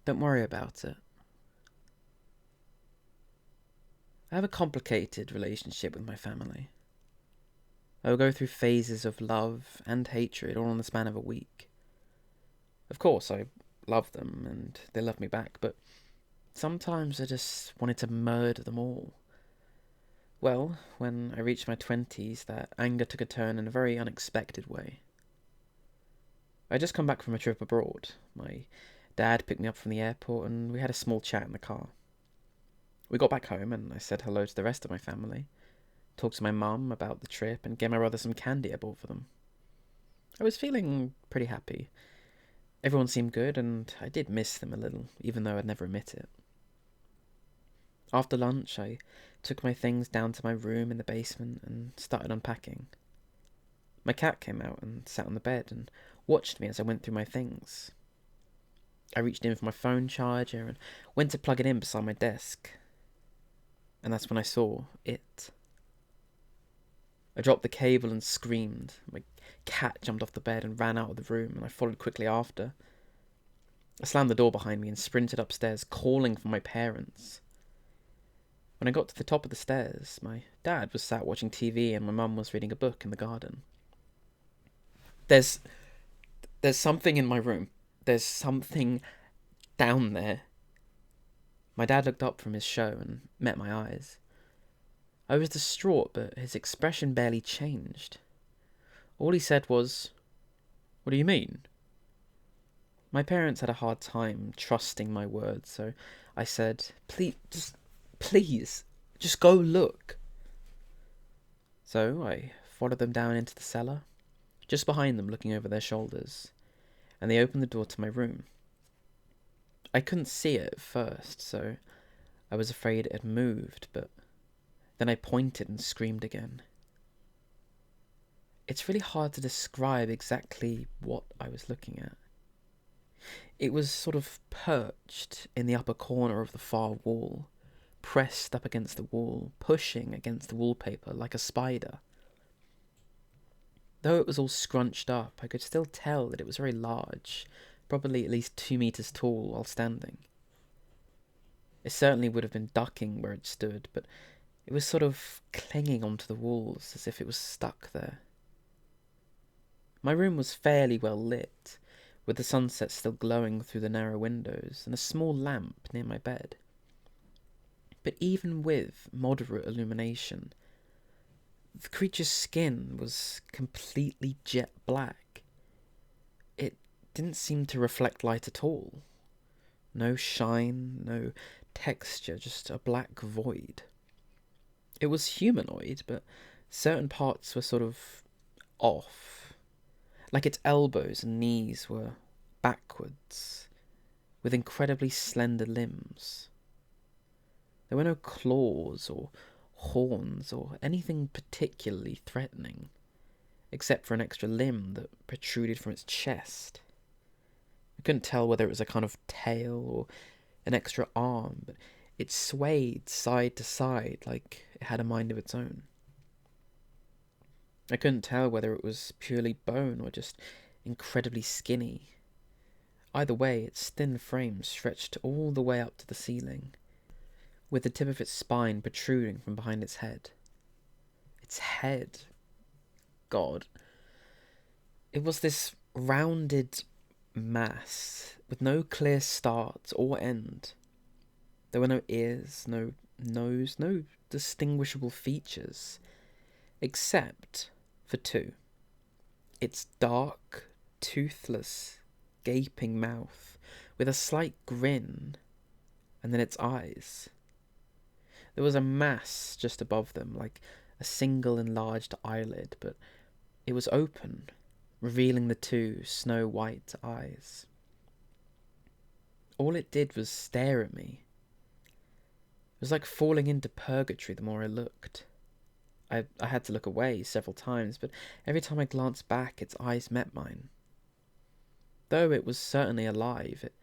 Don't worry about it. I have a complicated relationship with my family. I will go through phases of love and hatred all in the span of a week. Of course, I love them and they love me back, but sometimes I just wanted to murder them all. Well, when I reached my 20s, that anger took a turn in a very unexpected way. I just come back from a trip abroad. My dad picked me up from the airport and we had a small chat in the car. We got back home and I said hello to the rest of my family, talked to my mum about the trip and gave my brother some candy I bought for them. I was feeling pretty happy. Everyone seemed good and I did miss them a little, even though I'd never admit it. After lunch, I took my things down to my room in the basement and started unpacking. My cat came out and sat on the bed and watched me as I went through my things. I reached in for my phone charger and went to plug it in beside my desk. And that's when I saw it. I dropped the cable and screamed. My cat jumped off the bed and ran out of the room, and I followed quickly after. I slammed the door behind me and sprinted upstairs, calling for my parents. When I got to the top of the stairs, my dad was sat watching TV and my mum was reading a book in the garden. There's something in my room. There's something down there. My dad looked up from his show and met my eyes. I was distraught, but his expression barely changed. All he said was, "What do you mean?" My parents had a hard time trusting my words, so I said, Please, just go look." So I followed them down into the cellar, just behind them looking over their shoulders, and they opened the door to my room. I couldn't see it at first, so I was afraid it had moved, but then I pointed and screamed again. It's really hard to describe exactly what I was looking at. It was sort of perched in the upper corner of the far wall, pressed up against the wall, pushing against the wallpaper like a spider. Though it was all scrunched up, I could still tell that it was very large, probably at least 2 meters tall while standing. It certainly would have been ducking where it stood, but it was sort of clinging onto the walls as if it was stuck there. My room was fairly well lit, with the sunset still glowing through the narrow windows and a small lamp near my bed. But even with moderate illumination, the creature's skin was completely jet black. It didn't seem to reflect light at all. No shine, no texture, just a black void. It was humanoid, but certain parts were sort of off. Like its elbows and knees were backwards, with incredibly slender limbs. There were no claws or horns or anything particularly threatening, except for an extra limb that protruded from its chest. I couldn't tell whether it was a kind of tail or an extra arm, but it swayed side to side like it had a mind of its own. I couldn't tell whether it was purely bone or just incredibly skinny. Either way, its thin frame stretched all the way up to the ceiling, with the tip of its spine protruding from behind its head. Its head. God. It was this rounded mass with no clear start or end. There were no ears, no nose, no distinguishable features, except for two. Its dark, toothless, gaping mouth, with a slight grin, and then its eyes. There was a mass just above them, like a single enlarged eyelid, but it was open, revealing the two snow-white eyes. All it did was stare at me. It was like falling into purgatory the more I looked. I had to look away several times, but every time I glanced back, its eyes met mine. Though it was certainly alive, it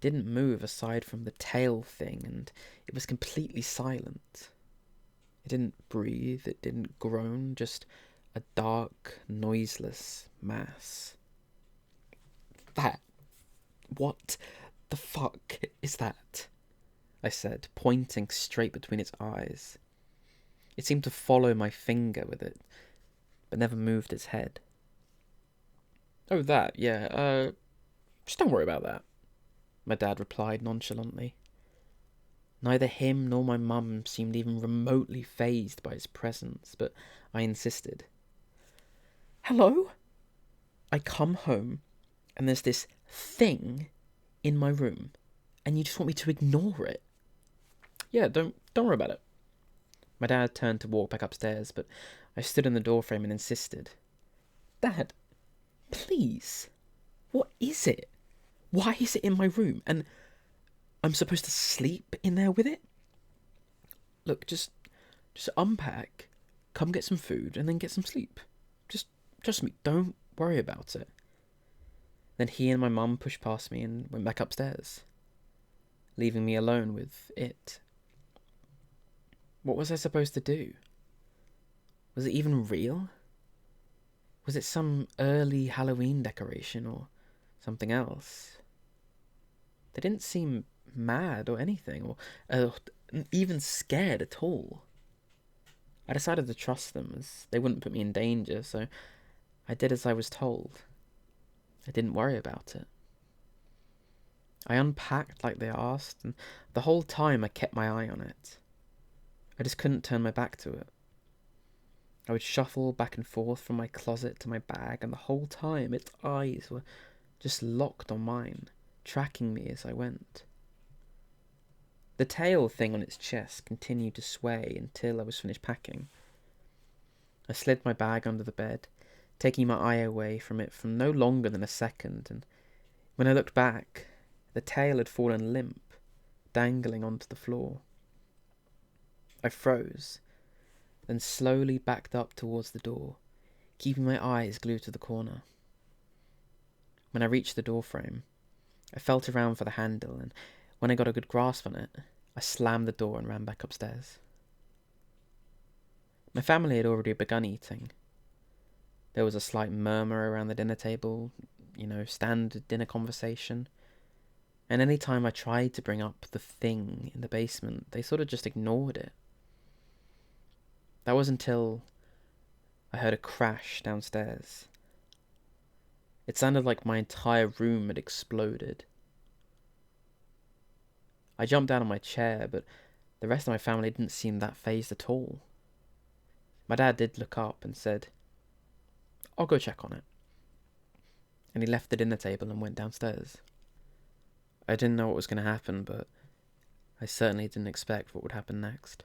didn't move aside from the tail thing, and it was completely silent. It didn't breathe, it didn't groan, just a dark, noiseless mass. That... what the fuck is that?" I said, pointing straight between its eyes. It seemed to follow my finger with it, but never moved its head. "Oh, that, yeah, just don't worry about that," my dad replied nonchalantly. Neither him nor my mum seemed even remotely fazed by its presence, but I insisted. "Hello? I come home, and there's this thing in my room, and you just want me to ignore it?" "Yeah, don't worry about it." My dad turned to walk back upstairs, but I stood in the doorframe and insisted. "Dad, please, what is it? Why is it in my room? And I'm supposed to sleep in there with it? Look, just unpack, come get some food, and then get some sleep. Just trust me, don't worry about it." Then he and my mum pushed past me and went back upstairs, leaving me alone with it. What was I supposed to do? Was it even real? Was it some early Halloween decoration or something else? They didn't seem mad or anything, or even scared at all. I decided to trust them, as they wouldn't put me in danger, so I did as I was told. I didn't worry about it. I unpacked like they asked, and the whole time I kept my eye on it. I just couldn't turn my back to it. I would shuffle back and forth from my closet to my bag, and the whole time its eyes were just locked on mine, tracking me as I went. The tail thing on its chest continued to sway until I was finished packing. I slid my bag under the bed, taking my eye away from it for no longer than a second, and when I looked back, the tail had fallen limp, dangling onto the floor. I froze, then slowly backed up towards the door, keeping my eyes glued to the corner. When I reached the doorframe, I felt around for the handle, and when I got a good grasp on it, I slammed the door and ran back upstairs. My family had already begun eating. There was a slight murmur around the dinner table, standard dinner conversation. And any time I tried to bring up the thing in the basement, they sort of just ignored it. That was until I heard a crash downstairs. It sounded like my entire room had exploded. I jumped out of my chair, but the rest of my family didn't seem that fazed at all. My dad did look up and said, "I'll go check on it." And he left the dinner table and went downstairs. I didn't know what was going to happen, but I certainly didn't expect what would happen next.